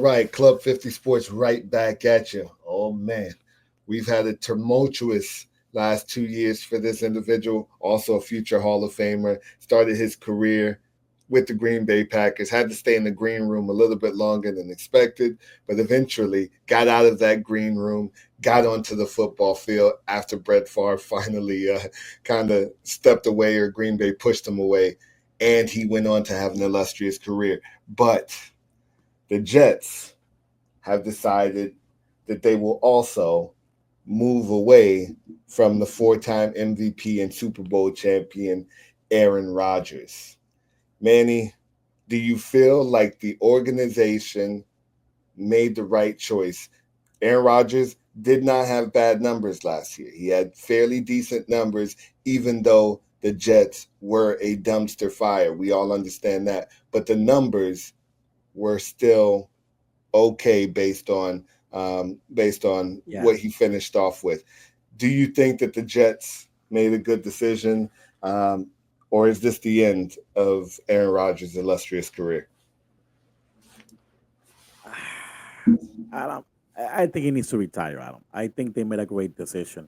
right, Club 50 Sports right back at you. Oh man, we've had a tumultuous last 2 years for this individual, also a future Hall of Famer. Started his career with the Green Bay Packers, had to stay in the green room a little bit longer than expected, but eventually got out of that green room, got onto the football field after Brett Favre finally kind of stepped away or Green Bay pushed him away, and he went on to have an illustrious career. But the Jets have decided that they will also move away from the 4-time MVP and Super Bowl champion Aaron Rodgers. Manny, do you feel like the organization made the right choice? Aaron Rodgers did not have bad numbers last year. He had fairly decent numbers, even though the Jets were a dumpster fire. We all understand that. But the numbers were still okay based on Yeah. what he finished off with. Do you think that the Jets made a good decision, or is this the end of Aaron Rodgers' illustrious career? Adam, I think he needs to retire, Adam. I think they made a great decision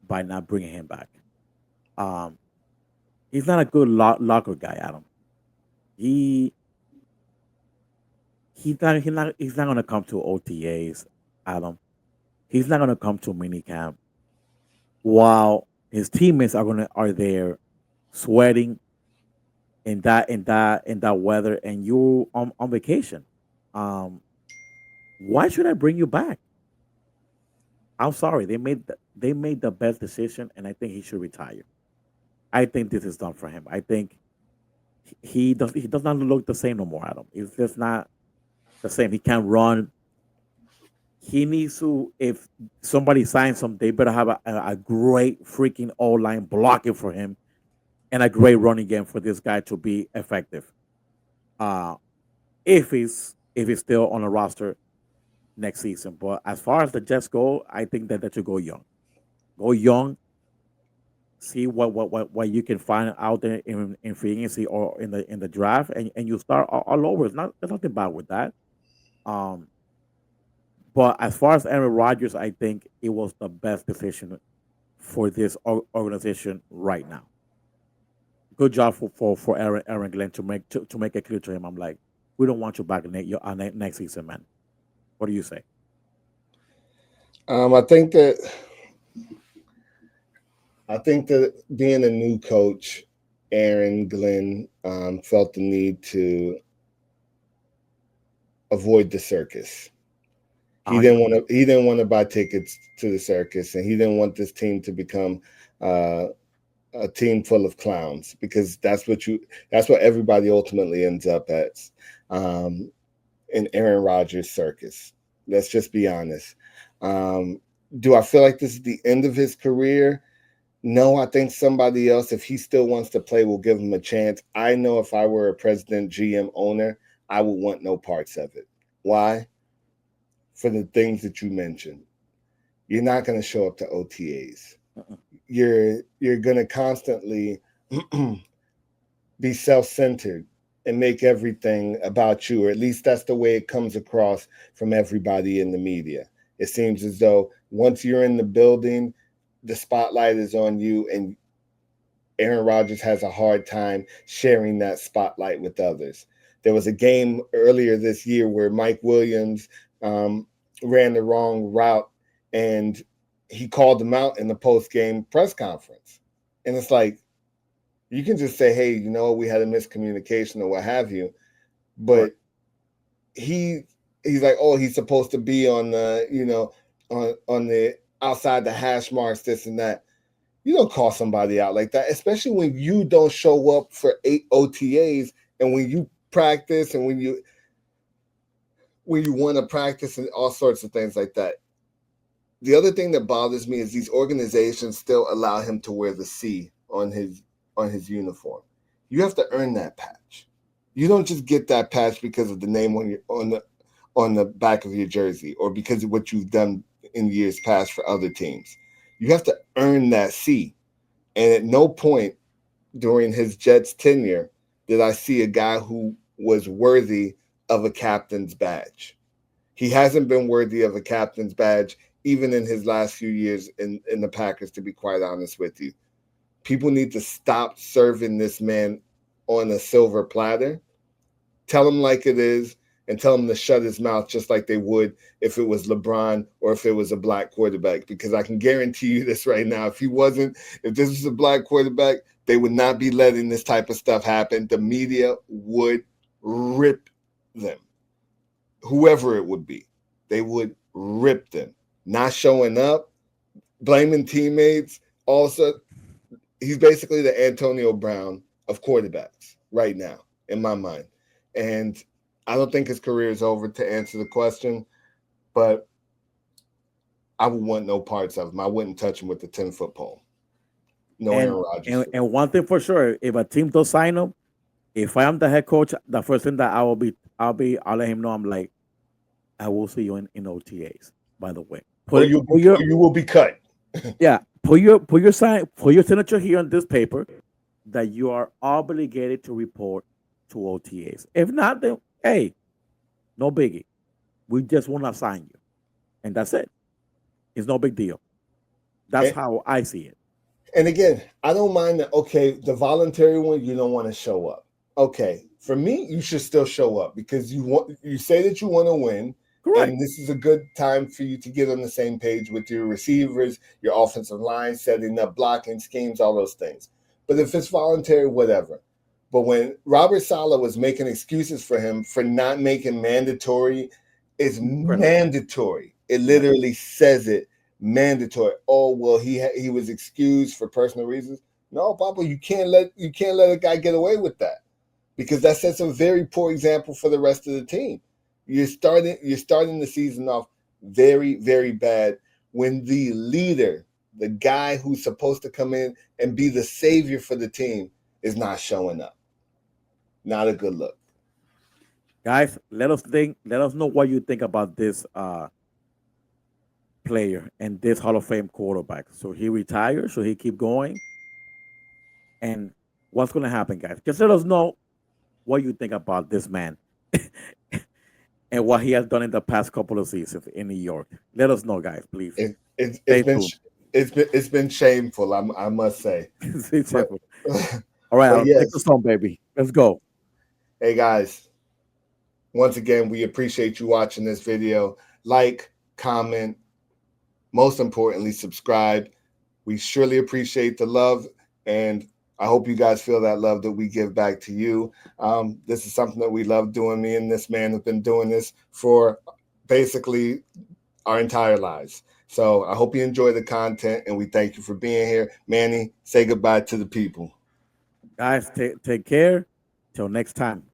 by not bringing him back. Um, he's not a good locker guy, Adam. He he's not gonna come to OTAs, Adam. He's not gonna come to minicamp while his teammates are there sweating in that weather, and you on vacation. Um, why should I bring you back? I'm sorry. They made the best decision, and I think he should retire. I think this is done for him. I think he does not look the same no more, Adam. He's just not the same. He can't run. He needs to. If somebody signs him, they better have a great freaking O line blocking for him and a great running game for this guy to be effective. Uh, if he's still on the roster next season. But as far as the Jets go, I think that they should go young. Go young. See what you can find out there in free agency or in the draft, and you start all over. There's nothing bad with that. Um, but as far as Aaron Rodgers, I think it was the best decision for this organization right now. Good job for Aaron Glenn to make it clear to him. I'm like, we don't want you back next season, man. What do you say? I think that being a new coach, Aaron Glenn felt the need to avoid the circus. He didn't 100%. want to. He didn't want to buy tickets to the circus, and he didn't want this team to become uh, a team full of clowns because that's what everybody ultimately ends up as, um, in Aaron Rodgers' circus. Let's just be honest. Um, do I feel like this is the end of his career? No, I think somebody else, if he still wants to play, will give him a chance. I know if I were a president, GM, owner, I would want no parts of it. Why? For the things that you mentioned. You're not going to show up to OTAs. Uh-uh. You're going to constantly be self-centered and make everything about you, or at least that's the way it comes across from everybody in the media. It seems as though once you're in the building, the spotlight is on you, and Aaron Rodgers has a hard time sharing that spotlight with others. There was a game earlier this year where Mike Williams um, ran the wrong route, and he called him out in the post game press conference. And it's like, you can just say, hey, we had a miscommunication or what have you. Correct. But he he's like, oh, he's supposed to be on the, on the outside the hash marks, this and that. You don't call somebody out like that, especially when you don't show up for 8 OTAs, and when you practice, and when you want to practice, and all sorts of things like that. The other thing that bothers me is these organizations still allow him to wear the C on his uniform. You have to earn that patch. You don't just get that patch because of the name on the back of your jersey, or because of what you've done in years past for other teams. You have to earn that C. And at no point during his Jets tenure did I see a guy who was worthy of a captain's badge. He hasn't been worthy of a captain's badge, even in his last few years in the Packers, to be quite honest with you. People need to stop serving this man on a silver platter. Tell him like it is and tell him to shut his mouth just like they would if it was LeBron or if it was a black quarterback. Because I can guarantee you this right now. If this was a black quarterback, they would not be letting this type of stuff happen. The media would rip them. Whoever it would be, they would rip them. Not showing up, blaming teammates. Also, he's basically the Antonio Brown of quarterbacks right now, in my mind. And I don't think his career is over, to answer the question, but I would want no parts of him. I wouldn't touch him with the 10-foot pole. No Aaron And, Rodgers and for me. and one thing for sure, if a team does sign him, if I am the head coach, the first thing that I'll let him know. I'm like, I will see you in OTAs. By the way, Or you will be cut. yeah, put your signature here on this paper that you are obligated to report to OTAs. If not, then hey, no biggie. We just want to assign you, and that's it. It's no big deal. That's And, how I see it. and again, I don't mind that. Okay, the voluntary one, you don't want to show up. Okay, for me, you should still show up because you say that you want to win, Correct. and this is a good time for you to get on the same page with your receivers, your offensive line, setting up blocking schemes, all those things. But if it's voluntary, whatever. But when Robert Saleh was making excuses for him for not making mandatory, it's Friendly. mandatory. It Yeah. literally says it, mandatory. Oh well, he was excused for personal reasons. No, Papa, you can't let a guy get away with that because that sets a very poor example for the rest of the team. You're starting the season off very, very bad when the leader, the guy who's supposed to come in and be the savior for the team, is not showing up. Not a good look. Guys, let us know what you think about this player and this Hall of Fame quarterback. So he retires, so he keep going, and what's gonna happen, guys? Just let us know what you think about this man and what he has done in the past couple of seasons in New York. Let us know, guys, please. It, it, it's Stay been tuned. it's been shameful. I must say, but All right, but I'll take yes. us home, baby. Let's go. Hey guys, once again, we appreciate you watching this video. Like, comment, most importantly, subscribe. We surely appreciate the love, and I hope you guys feel that love that we give back to you. This is something that we love doing. Me and this man have been doing this for basically our entire lives. So I hope you enjoy the content, and we thank you for being here. Manny, say goodbye to the people. Guys, take care. Till next time.